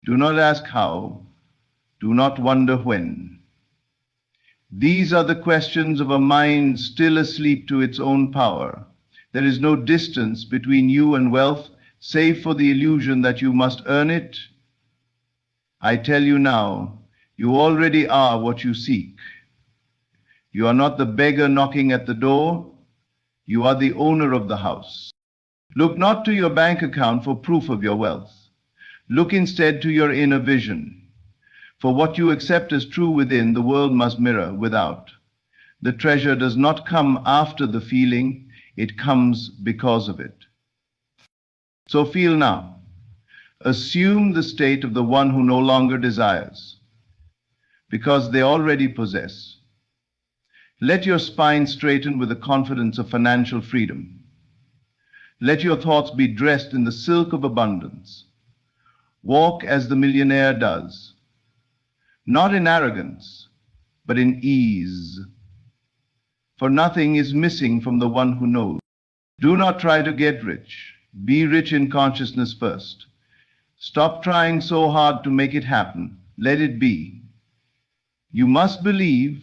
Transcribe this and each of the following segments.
Do not ask how. Do not wonder when. These are the questions of a mind still asleep to its own power. There is no distance between you and wealth, save for the illusion that you must earn it. I tell you now, you already are what you seek. You are not the beggar knocking at the door. You are the owner of the house. Look not to your bank account for proof of your wealth. Look instead to your inner vision. For what you accept as true within, the world must mirror without. The treasure does not come after the feeling, it comes because of it. So feel now. Assume the state of the one who no longer desires, because they already possess. Let your spine straighten with the confidence of financial freedom. Let your thoughts be dressed in the silk of abundance. Walk as the millionaire does. Not in arrogance, but in ease. For nothing is missing from the one who knows. Do not try to get rich. Be rich in consciousness first. Stop trying so hard to make it happen. Let it be. You must believe,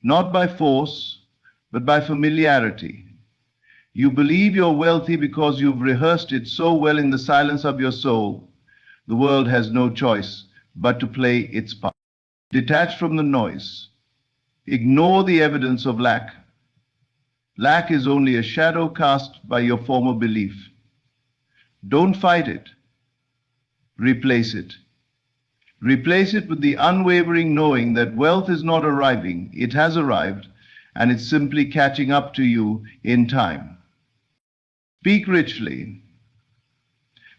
not by force, but by familiarity. You believe you're wealthy because you've rehearsed it so well in the silence of your soul. The world has no choice but to play its part. Detach from the noise. Ignore the evidence of lack. Lack is only a shadow cast by your former belief. Don't fight it. Replace it. Replace it with the unwavering knowing that wealth is not arriving, it has arrived, and it's simply catching up to you in time. Speak richly.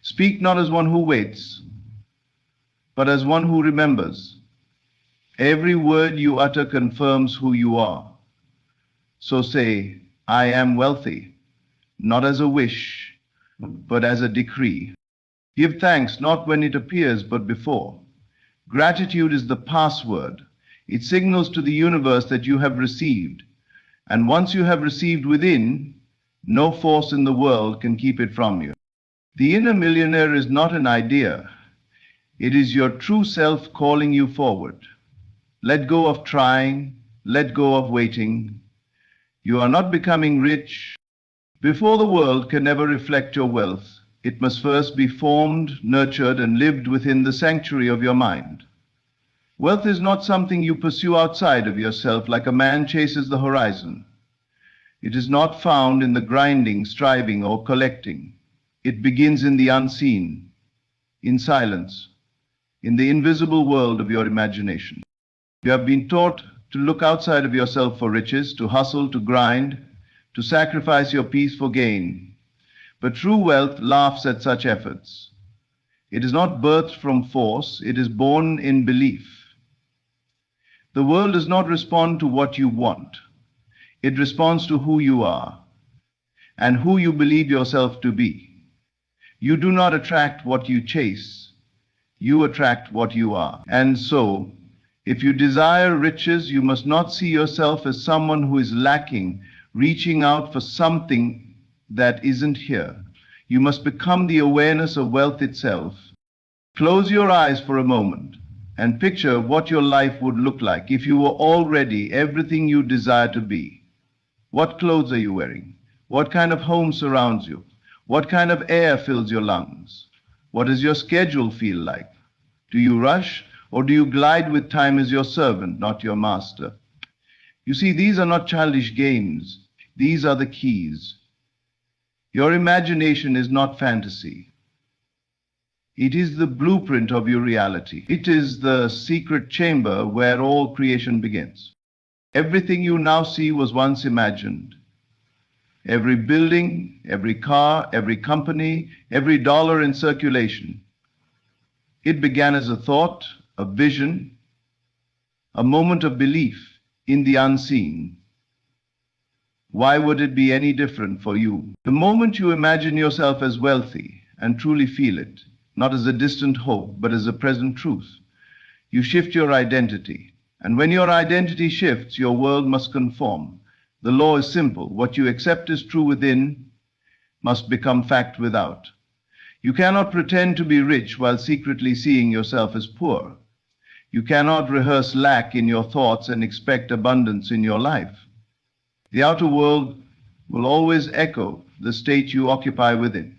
Speak not as one who waits, but as one who remembers. Every word you utter confirms who you are. So say, I am wealthy, not as a wish, but as a decree. Give thanks not when it appears, but before. Gratitude is the password. It signals to the universe that you have received. And once you have received within, no force in the world can keep it from you. The inner millionaire is not an idea. It is your true self calling you forward. Let go of trying. Let go of waiting. You are not becoming rich. Before the world can ever reflect your wealth, it must first be formed, nurtured, and lived within the sanctuary of your mind. Wealth is not something you pursue outside of yourself like a man chases the horizon. It is not found in the grinding, striving, or collecting. It begins in the unseen, in silence, in the invisible world of your imagination. You have been taught to look outside of yourself for riches, to hustle, to grind, to sacrifice your peace for gain. But true wealth laughs at such efforts. It is not birthed from force, it is born in belief. The world does not respond to what you want. It responds to who you are and who you believe yourself to be. You do not attract what you chase. You attract what you are. And so, if you desire riches, you must not see yourself as someone who is lacking, reaching out for something that isn't here. You must become the awareness of wealth itself. Close your eyes for a moment and picture what your life would look like if you were already everything you desire to be. What clothes are you wearing? What kind of home surrounds you? What kind of air fills your lungs? What does your schedule feel like? Do you rush, or do you glide with time as your servant, not your master? You see, these are not childish games. These are the keys. Your imagination is not fantasy. It is the blueprint of your reality. It is the secret chamber where all creation begins. Everything you now see was once imagined. Every building, every car, every company, every dollar in circulation. It began as a thought, a vision, a moment of belief in the unseen. Why would it be any different for you? The moment you imagine yourself as wealthy and truly feel it, not as a distant hope, but as a present truth, you shift your identity. And when your identity shifts, your world must conform. The law is simple. What you accept as true within must become fact without. You cannot pretend to be rich while secretly seeing yourself as poor. You cannot rehearse lack in your thoughts and expect abundance in your life. The outer world will always echo the state you occupy within.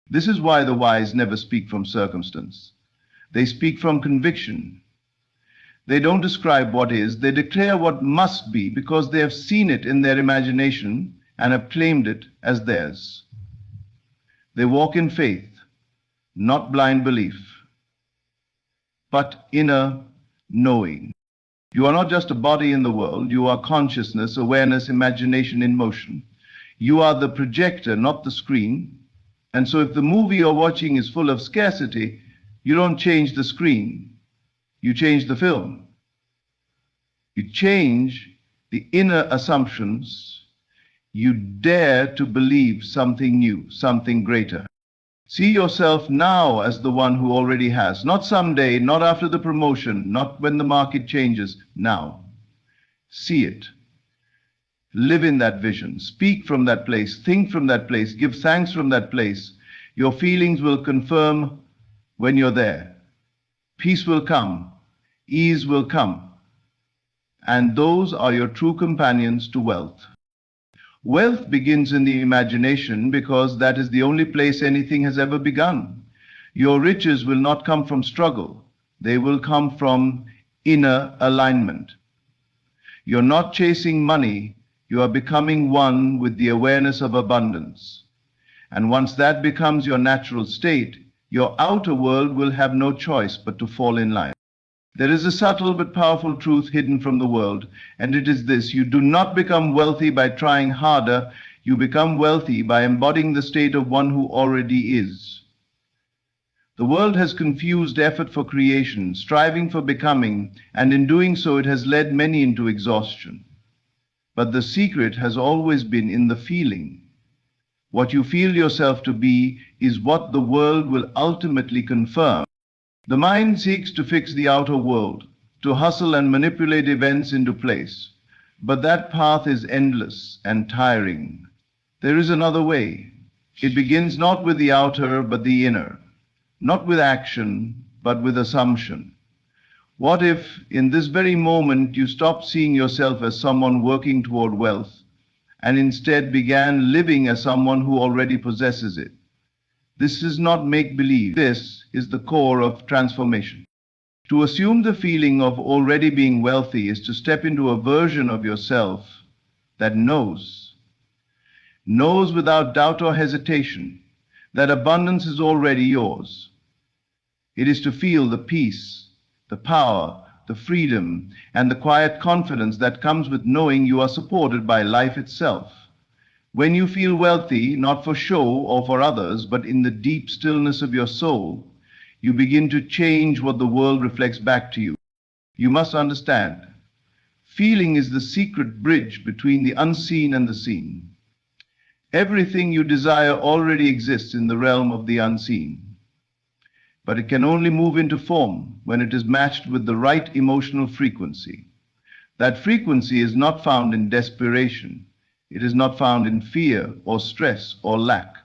This is why the wise never speak from circumstance. They speak from conviction. They don't describe what is, they declare what must be because they have seen it in their imagination and have claimed it as theirs. They walk in faith, not blind belief, but inner knowing. You are not just a body in the world, you are consciousness, awareness, imagination in motion. You are the projector, not the screen. And so if the movie you're watching is full of scarcity, you don't change the screen, you change the film. You change the inner assumptions. You dare to believe something new, something greater. See yourself now as the one who already has, not someday, not after the promotion, not when the market changes, now. See it. Live in that vision. Speak from that place. Think from that place. Give thanks from that place. Your feelings will confirm when you're there. Peace will come. Ease will come. And those are your true companions to wealth. Wealth begins in the imagination because that is the only place anything has ever begun. Your riches will not come from struggle. They will come from inner alignment. You're not chasing money. You are becoming one with the awareness of abundance. And once that becomes your natural state, your outer world will have no choice but to fall in line. There is a subtle but powerful truth hidden from the world, and it is this: you do not become wealthy by trying harder, you become wealthy by embodying the state of one who already is. The world has confused effort for creation, striving for becoming, and in doing so it has led many into exhaustion. But the secret has always been in the feeling. What you feel yourself to be is what the world will ultimately confirm. The mind seeks to fix the outer world, to hustle and manipulate events into place. But that path is endless and tiring. There is another way. It begins not with the outer, but the inner. Not with action, but with assumption. What if, in this very moment, you stopped seeing yourself as someone working toward wealth, and instead began living as someone who already possesses it? This is not make-believe. This is the core of transformation. To assume the feeling of already being wealthy is to step into a version of yourself that knows without doubt or hesitation that abundance is already yours. It is to feel the peace, the power, the freedom, and the quiet confidence that comes with knowing you are supported by life itself. When you feel wealthy, not for show or for others, but in the deep stillness of your soul, you begin to change what the world reflects back to you. You must understand, feeling is the secret bridge between the unseen and the seen. Everything you desire already exists in the realm of the unseen, but it can only move into form when it is matched with the right emotional frequency. That frequency is not found in desperation. It is not found in fear or stress or lack.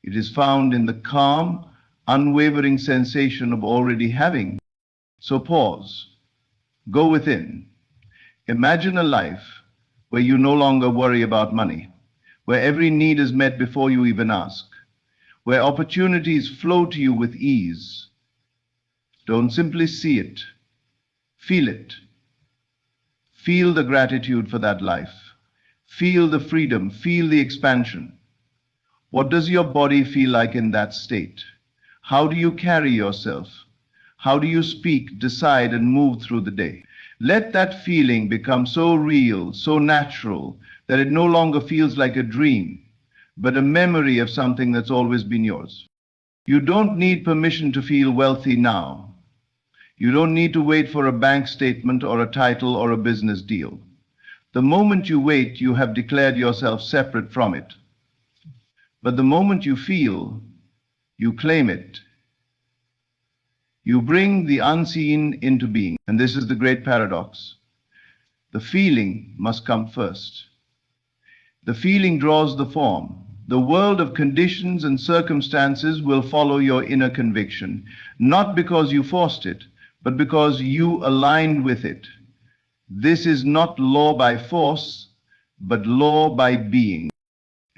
It is found in the calm, unwavering sensation of already having. So pause. Go within. Imagine a life where you no longer worry about money, where every need is met before you even ask, where opportunities flow to you with ease. Don't simply see it. Feel it. Feel the gratitude for that life. Feel the freedom, feel the expansion. What does your body feel like in that state? How do you carry yourself? How do you speak, decide, and move through the day? Let that feeling become so real, so natural, that it no longer feels like a dream, but a memory of something that's always been yours. You don't need permission to feel wealthy now. You don't need to wait for a bank statement or a title or a business deal. The moment you wait, you have declared yourself separate from it. But the moment you feel, you claim it. You bring the unseen into being. And this is the great paradox. The feeling must come first. The feeling draws the form, The world of conditions and circumstances will follow your inner conviction, not because you forced it, but because you aligned with it. This is not law by force, but law by being.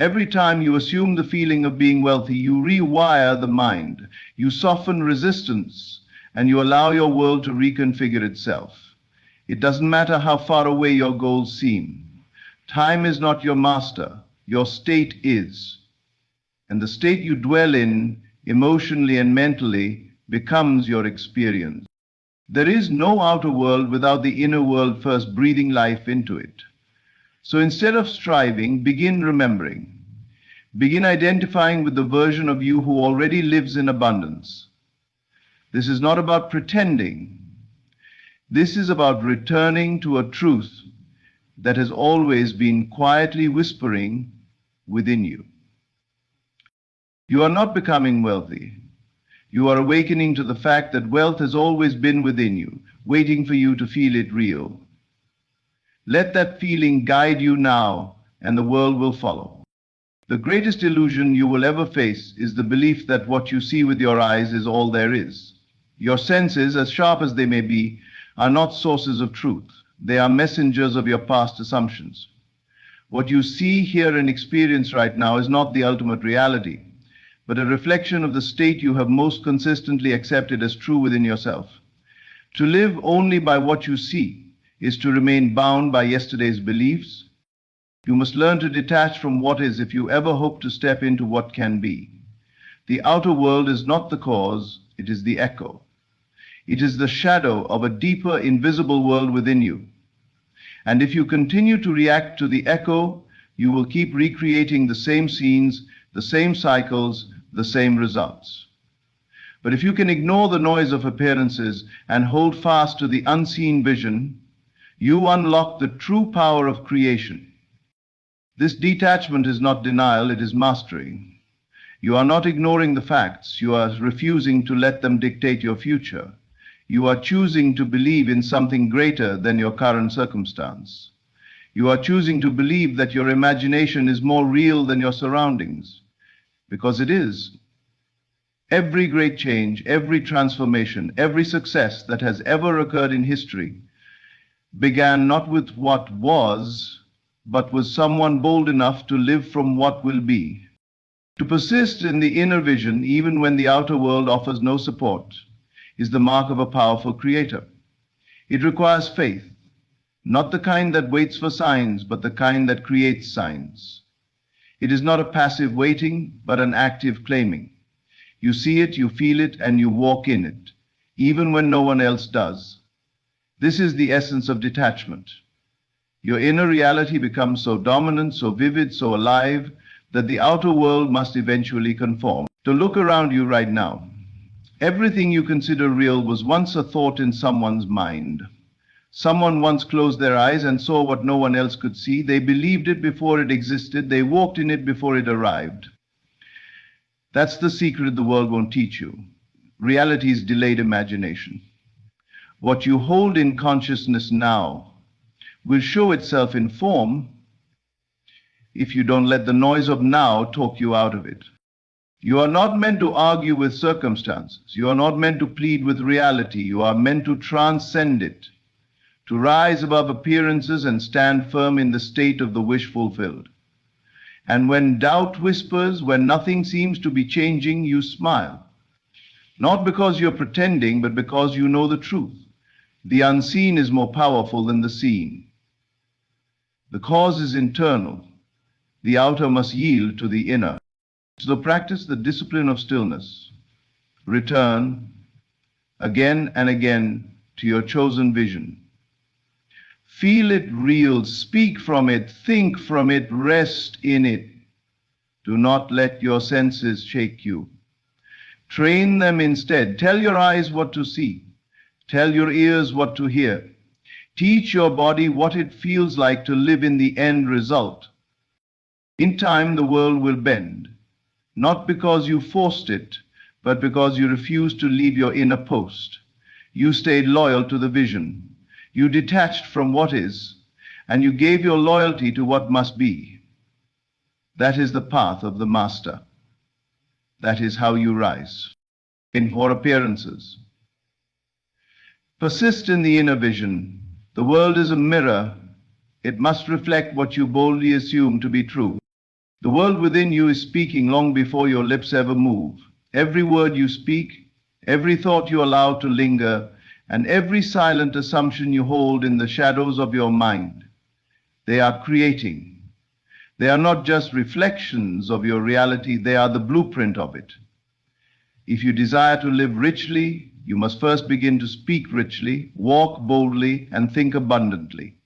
Every time you assume the feeling of being wealthy, you rewire the mind, you soften resistance, and you allow your world to reconfigure itself. It doesn't matter how far away your goals seem. Time is not your master, your state is. And the state you dwell in, emotionally and mentally, becomes your experience. There is no outer world without the inner world first breathing life into it. So instead of striving, begin remembering. Begin identifying with the version of you who already lives in abundance. This is not about pretending. This is about returning to a truth that has always been quietly whispering within you. You are not becoming wealthy. You are awakening to the fact that wealth has always been within you, waiting for you to feel it real. Let that feeling guide you now, and the world will follow. The greatest illusion you will ever face is the belief that what you see with your eyes is all there is. Your senses, as sharp as they may be, are not sources of truth. They are messengers of your past assumptions. What you see, hear, and experience right now is not the ultimate reality, but a reflection of the state you have most consistently accepted as true within yourself. To live only by what you see is to remain bound by yesterday's beliefs. You must learn to detach from what is if you ever hope to step into what can be. The outer world is not the cause, it is the echo. It is the shadow of a deeper, invisible world within you. And if you continue to react to the echo, you will keep recreating the same scenes, the same cycles, the same results. But if you can ignore the noise of appearances and hold fast to the unseen vision, you unlock the true power of creation. This detachment is not denial, it is mastery. You are not ignoring the facts, you are refusing to let them dictate your future. You are choosing to believe in something greater than your current circumstance. You are choosing to believe that your imagination is more real than your surroundings, because it is. Every great change, every transformation, every success that has ever occurred in history began not with what was, but with someone bold enough to live from what will be. To persist in the inner vision, even when the outer world offers no support, is the mark of a powerful creator. It requires faith, not the kind that waits for signs, but the kind that creates signs. It is not a passive waiting, but an active claiming. You see it, you feel it, and you walk in it, even when no one else does. This is the essence of detachment. Your inner reality becomes so dominant, so vivid, so alive, that the outer world must eventually conform. To look around you right now. Everything you consider real was once a thought in someone's mind. Someone once closed their eyes and saw what no one else could see. They believed it before it existed. They walked in it before it arrived. That's the secret the world won't teach you. Reality's delayed imagination. What you hold in consciousness now will show itself in form if you don't let the noise of now talk you out of it. You are not meant to argue with circumstances. You are not meant to plead with reality. You are meant to transcend it, to rise above appearances and stand firm in the state of the wish fulfilled. And when doubt whispers, when nothing seems to be changing, you smile. Not because you're pretending, but because you know the truth. The unseen is more powerful than the seen. The cause is internal. The outer must yield to the inner. So practice the discipline of stillness. Return again and again to your chosen vision. Feel it real, speak from it, think from it, rest in it. Do not let your senses shake you. Train them instead. Tell your eyes what to see. Tell your ears what to hear. Teach your body what it feels like to live in the end result. In time, the world will bend. Not because you forced it, but because you refused to leave your inner post. You stayed loyal to the vision. You detached from what is, and you gave your loyalty to what must be. That is the path of the master. That is how you rise. In for appearances. Persist in the inner vision. The world is a mirror. It must reflect what you boldly assume to be true. The world within you is speaking long before your lips ever move. Every word you speak, every thought you allow to linger, and every silent assumption you hold in the shadows of your mind, they are creating. They are not just reflections of your reality, they are the blueprint of it. If you desire to live richly, you must first begin to speak richly, walk boldly, and think abundantly.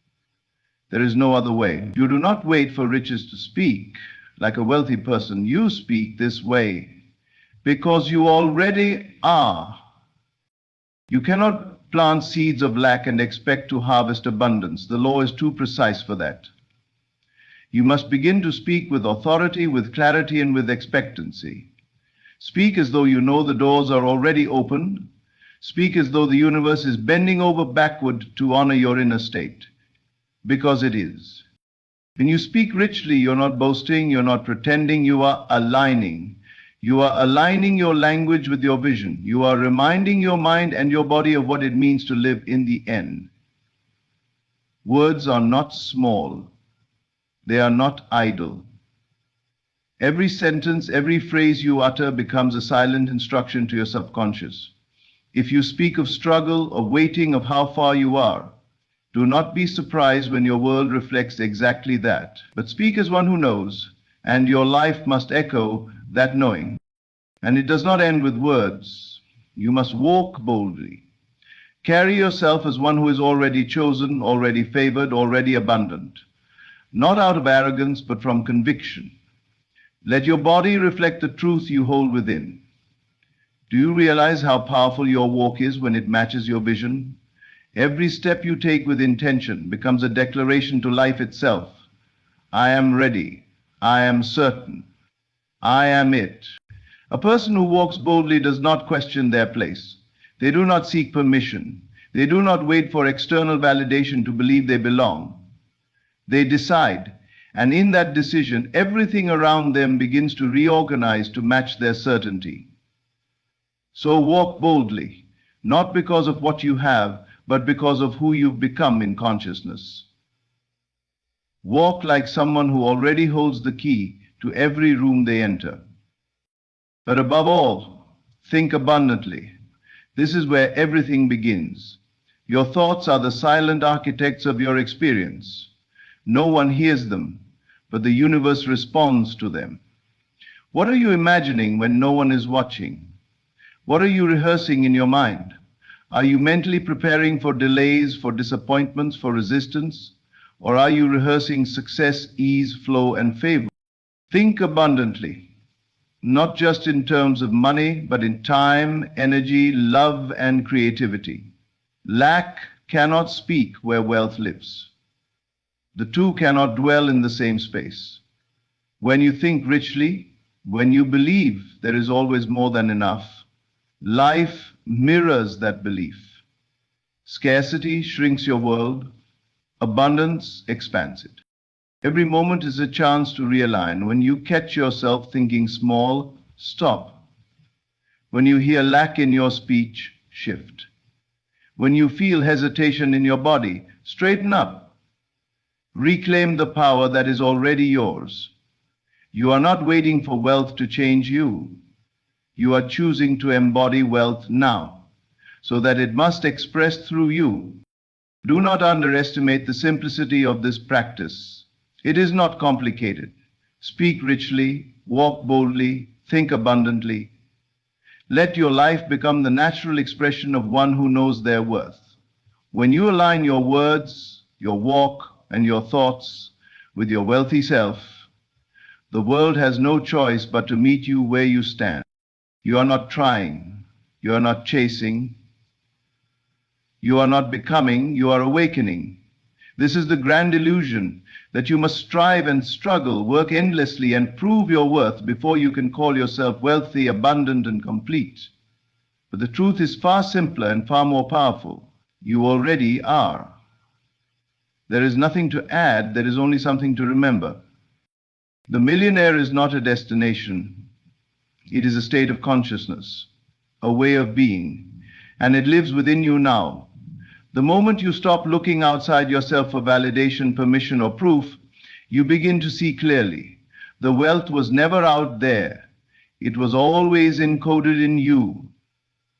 There is no other way. You do not wait for riches to speak. Like a wealthy person, you speak this way because you already are. You cannot plant seeds of lack and expect to harvest abundance. The law is too precise for that. You must begin to speak with authority, with clarity, and with expectancy. Speak as though you know the doors are already open. Speak as though the universe is bending over backward to honor your inner state, because it is. When you speak richly, you're not boasting, you're not pretending, you are aligning. You are aligning your language with your vision. You are reminding your mind and your body of what it means to live in the end. Words are not small. They are not idle. Every sentence, every phrase you utter becomes a silent instruction to your subconscious. If you speak of struggle, of waiting, of how far you are, do not be surprised when your world reflects exactly that. But speak as one who knows, and your life must echo that knowing. And it does not end with words. You must walk boldly. Carry yourself as one who is already chosen, already favored, already abundant. Not out of arrogance, but from conviction. Let your body reflect the truth you hold within. Do you realize how powerful your walk is when it matches your vision? Every step you take with intention becomes a declaration to life itself. I am ready. I am certain. I am it. A person who walks boldly does not question their place. They do not seek permission. They do not wait for external validation to believe they belong. They decide, and in that decision, everything around them begins to reorganize to match their certainty. So walk boldly, not because of what you have, but because of who you've become in consciousness. Walk like someone who already holds the key to every room they enter. But above all, think abundantly. This is where everything begins. Your thoughts are the silent architects of your experience. No one hears them, but the universe responds to them. What are you imagining when no one is watching? What are you rehearsing in your mind? Are you mentally preparing for delays, for disappointments, for resistance? Or are you rehearsing success, ease, flow, and favor? Think abundantly, not just in terms of money, but in time, energy, love, and creativity. Lack cannot speak where wealth lives. The two cannot dwell in the same space. When you think richly, when you believe there is always more than enough, life mirrors that belief. Scarcity shrinks your world, abundance expands it. Every moment is a chance to realign. When you catch yourself thinking small, stop. When you hear lack in your speech, shift. When you feel hesitation in your body, straighten up. Reclaim the power that is already yours. You are not waiting for wealth to change you. You are choosing to embody wealth now, so that it must express through you. Do not underestimate the simplicity of this practice. It is not complicated. Speak richly, walk boldly, think abundantly. Let your life become the natural expression of one who knows their worth. When you align your words, your walk, and your thoughts with your wealthy self, the world has no choice but to meet you where you stand. You are not trying. You are not chasing. You are not becoming. You are awakening. This is the grand illusion that you must strive and struggle, work endlessly, and prove your worth before you can call yourself wealthy, abundant, and complete. But the truth is far simpler and far more powerful. You already are. There is nothing to add, there is only something to remember. The millionaire is not a destination. It is a state of consciousness, a way of being, and it lives within you now. The moment you stop looking outside yourself for validation, permission, or proof, you begin to see clearly. The wealth was never out there. It was always encoded in you,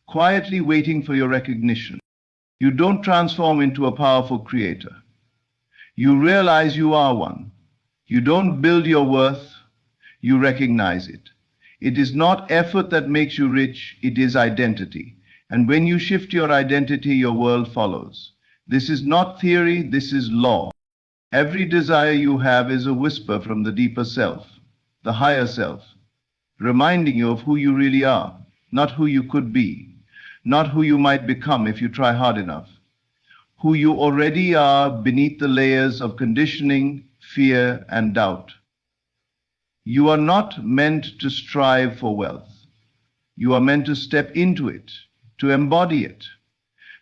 quietly waiting for your recognition. You don't transform into a powerful creator. You realize you are one. You don't build your worth, you recognize it. It is not effort that makes you rich, it is identity. And when you shift your identity, your world follows. This is not theory, this is law. Every desire you have is a whisper from the deeper self, the higher self, reminding you of who you really are, not who you could be, not who you might become if you try hard enough. Who you already are beneath the layers of conditioning, fear, and doubt. You are not meant to strive for wealth. You are meant to step into it, to embody it,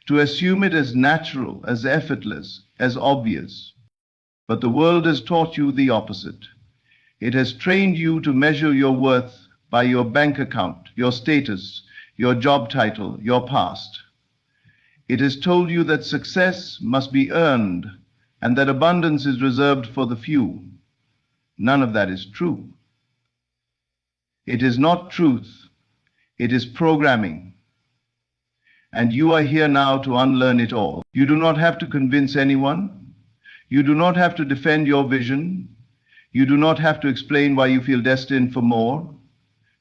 to assume it as natural, as effortless, as obvious. But the world has taught you the opposite. It has trained you to measure your worth by your bank account, your status, your job title, your past. It has told you that success must be earned and that abundance is reserved for the few. None of that is true. It is not truth. It is programming. And you are here now to unlearn it all. You do not have to convince anyone. You do not have to defend your vision. You do not have to explain why you feel destined for more.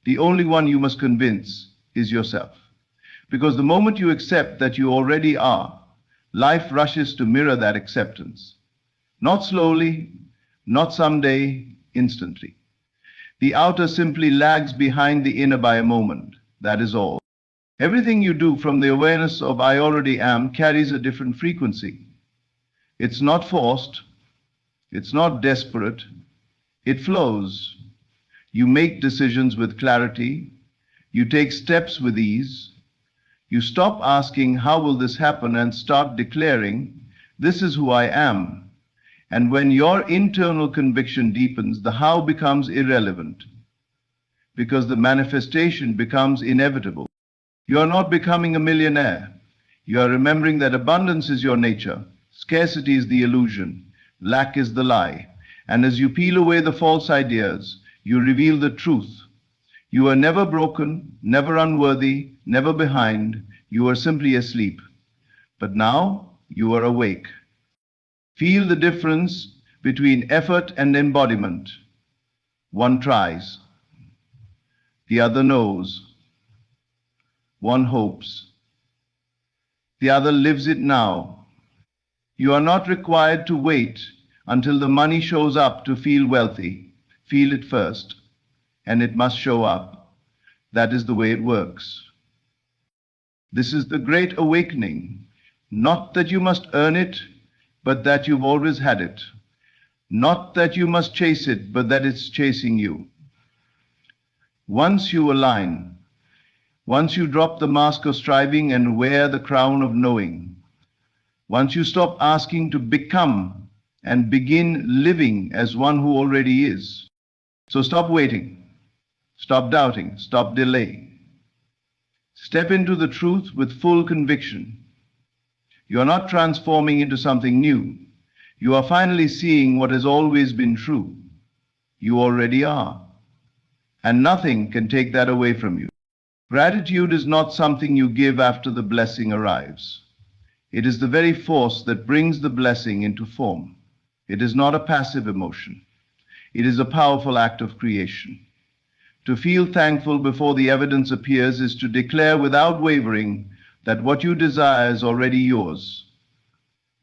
The only one you must convince is yourself. Because the moment you accept that you already are, life rushes to mirror that acceptance. Not slowly, not someday, instantly. The outer simply lags behind the inner by a moment. That is all. Everything you do from the awareness of I already am carries a different frequency. It's not forced. It's not desperate. It flows. You make decisions with clarity. You take steps with ease. You stop asking, how will this happen, and start declaring, this is who I am. And when your internal conviction deepens, the how becomes irrelevant, because the manifestation becomes inevitable. You are not becoming a millionaire. You are remembering that abundance is your nature, scarcity is the illusion, lack is the lie. And as you peel away the false ideas, you reveal the truth. You are never broken, never unworthy, never behind. You are simply asleep. But now you are awake. Feel the difference between effort and embodiment. One tries. The other knows. One hopes. The other lives it now. You are not required to wait until the money shows up to feel wealthy. Feel it first. And it must show up. That is the way it works. This is the great awakening. Not that you must earn it, but that you've always had it. Not that you must chase it, but that it's chasing you. Once you align, once you drop the mask of striving and wear the crown of knowing, once you stop asking to become and begin living as one who already is. So stop waiting. Stop doubting, stop delaying. Step into the truth with full conviction. You are not transforming into something new. You are finally seeing what has always been true. You already are. And nothing can take that away from you. Gratitude is not something you give after the blessing arrives. It is the very force that brings the blessing into form. It is not a passive emotion. It is a powerful act of creation. To feel thankful before the evidence appears is to declare without wavering that what you desire is already yours.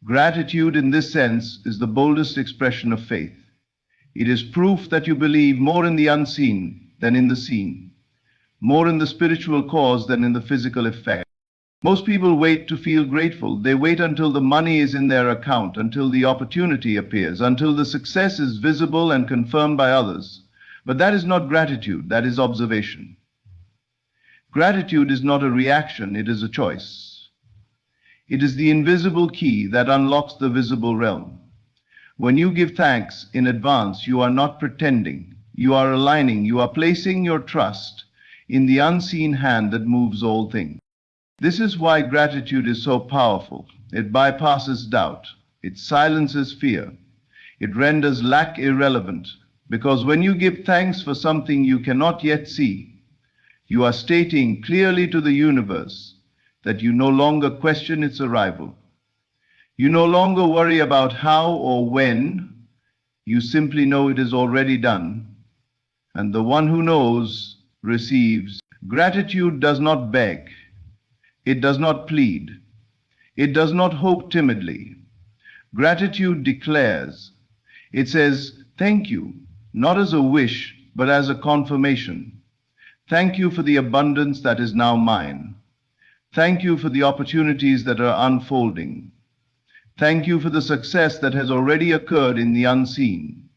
Gratitude in this sense is the boldest expression of faith. It is proof that you believe more in the unseen than in the seen, more in the spiritual cause than in the physical effect. Most people wait to feel grateful. They wait until the money is in their account, until the opportunity appears, until the success is visible and confirmed by others. But that is not gratitude, that is observation. Gratitude is not a reaction, it is a choice. It is the invisible key that unlocks the visible realm. When you give thanks in advance, you are not pretending. You are aligning. You are placing your trust in the unseen hand that moves all things. This is why gratitude is so powerful. It bypasses doubt. It silences fear. It renders lack irrelevant. Because when you give thanks for something you cannot yet see, you are stating clearly to the universe that you no longer question its arrival. You no longer worry about how or when. You simply know it is already done. And the one who knows receives. Gratitude does not beg. It does not plead. It does not hope timidly. Gratitude declares. It says, thank you, not as a wish, but as a confirmation. Thank you for the abundance that is now mine. Thank you for the opportunities that are unfolding. Thank you for the success that has already occurred in the unseen.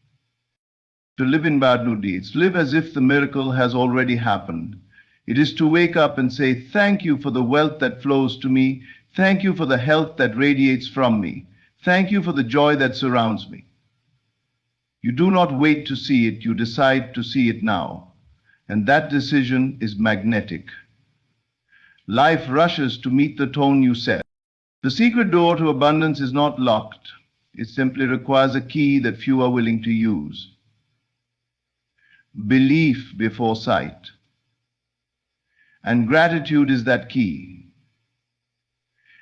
To live in Badnudi, it's live as if the miracle has already happened. It is to wake up and say, thank you for the wealth that flows to me. Thank you for the health that radiates from me. Thank you for the joy that surrounds me. You do not wait to see it, you decide to see it now. And that decision is magnetic. Life rushes to meet the tone you set. The secret door to abundance is not locked. It simply requires a key that few are willing to use. Belief before sight. And gratitude is that key.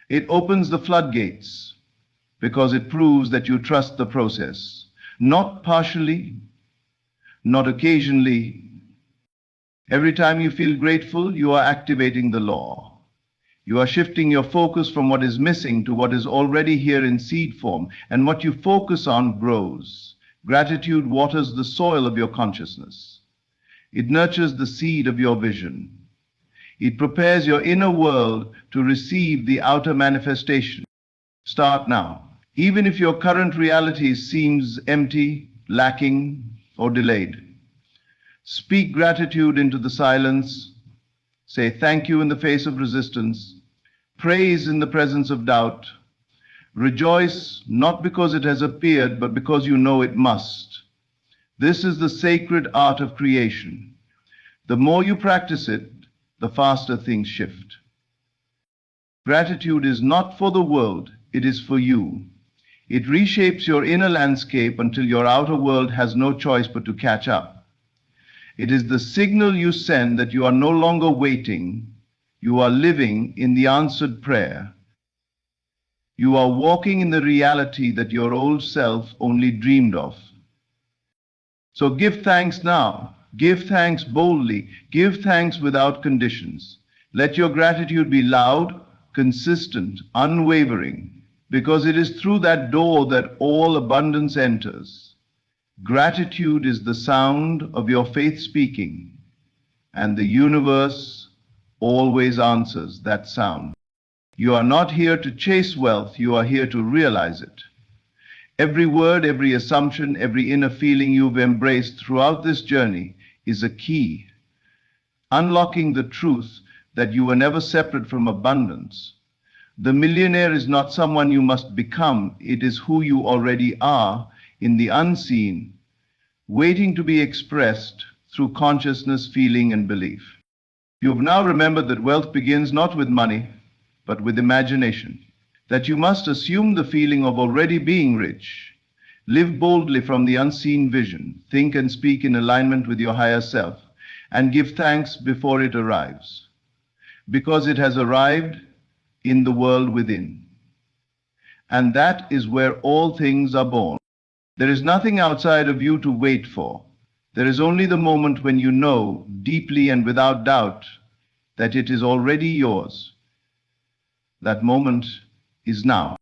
It opens the floodgates because it proves that you trust the process. Not partially, not occasionally. Every time you feel grateful, you are activating the law. You are shifting your focus from what is missing to what is already here in seed form, and what you focus on grows. Gratitude waters the soil of your consciousness. It nurtures the seed of your vision. It prepares your inner world to receive the outer manifestation. Start now. Even if your current reality seems empty, lacking, or delayed. Speak gratitude into the silence. Say thank you in the face of resistance. Praise in the presence of doubt. Rejoice not because it has appeared, but because you know it must. This is the sacred art of creation. The more you practice it, the faster things shift. Gratitude is not for the world, it is for you. It reshapes your inner landscape until your outer world has no choice but to catch up. It is the signal you send that you are no longer waiting, you are living in the answered prayer. You are walking in the reality that your old self only dreamed of. So give thanks now. Give thanks boldly. Give thanks without conditions. Let your gratitude be loud, consistent, unwavering, because it is through that door that all abundance enters. Gratitude is the sound of your faith speaking, and the universe always answers that sound. You are not here to chase wealth, you are here to realize it. Every word, every assumption, every inner feeling you've embraced throughout this journey is a key, unlocking the truth that you were never separate from abundance. The millionaire is not someone you must become, it is who you already are in the unseen, waiting to be expressed through consciousness, feeling, and belief. You have now remembered that wealth begins not with money, but with imagination. That you must assume the feeling of already being rich. Live boldly from the unseen vision. Think and speak in alignment with your higher self, and give thanks before it arrives, because it has arrived in the world within. And that is where all things are born. There is nothing outside of you to wait for. There is only the moment when you know, deeply and without doubt, that it is already yours. That moment is now.